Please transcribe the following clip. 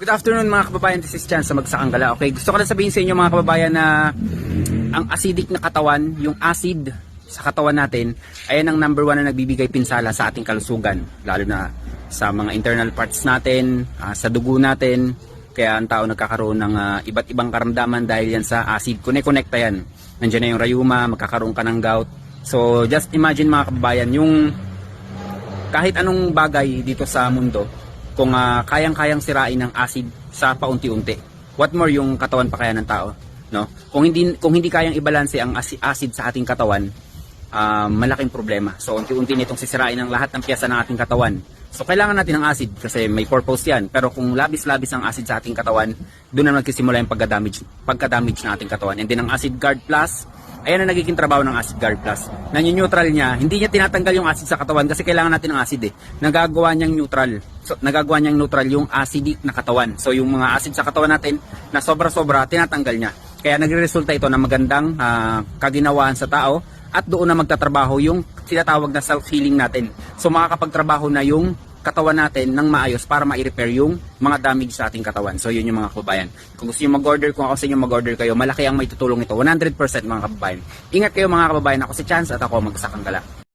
Good afternoon mga kababayan, this is Chance sa Magsakanggala. Okay, gusto ko lang sabihin sa inyo mga kababayan na ang acidic na katawan, yung acid sa katawan natin, ayan ang number 1 na nagbibigay pinsala sa ating kalusugan. Lalo na sa mga internal parts natin, sa dugo natin. Kaya ang tao nagkakaroon ng iba't ibang karamdaman dahil yan sa acid. Connect-connecta yan. Nandiyan na yung rayuma, magkakaroon ka ng gout. So just imagine mga kababayan, yung kahit anong bagay dito sa mundo, kung kayang-kayang sirain ng acid sa paunti-unti. What more yung katawan pa kaya ng tao, no? Kung hindi kayang ibalanse ang acid sa ating katawan, malaking problema. So unti-unti nitong sisirain ang lahat ng piyesa ng ating katawan. So kailangan natin ng acid kasi may purpose 'yan. Pero kung labis-labis ang acid sa ating katawan, doon na magsisimula yung pagka-damage ng ating katawan. And then ang Acid Guard Plus, ayan ang nagiging trabaho ng Acid Guard Plus. Nani-neutral niya, hindi niya tinatanggal yung acid sa katawan kasi kailangan natin ng acid eh. Nagagawa niyang neutral. So, nagagawa niyang neutral yung acidic na katawan. So yung mga acid sa katawan natin na sobra-sobra, tinatanggal niya. Kaya nagre-resulta ito ng magandang kaginawaan sa tao at doon na magtatrabaho yung tinatawag na self-healing natin. So makakapagtrabaho na yung katawan natin ng maayos para ma-repair yung mga damage sa ating katawan. So yun yung mga kababayan. Kung gusto nyo mag-order, kung ako sa inyo mag-order kayo, malaki ang may tutulong ito. 100% mga kababayan. Ingat kayo mga kababayan. Ako si Chance at ako Magsakanggala.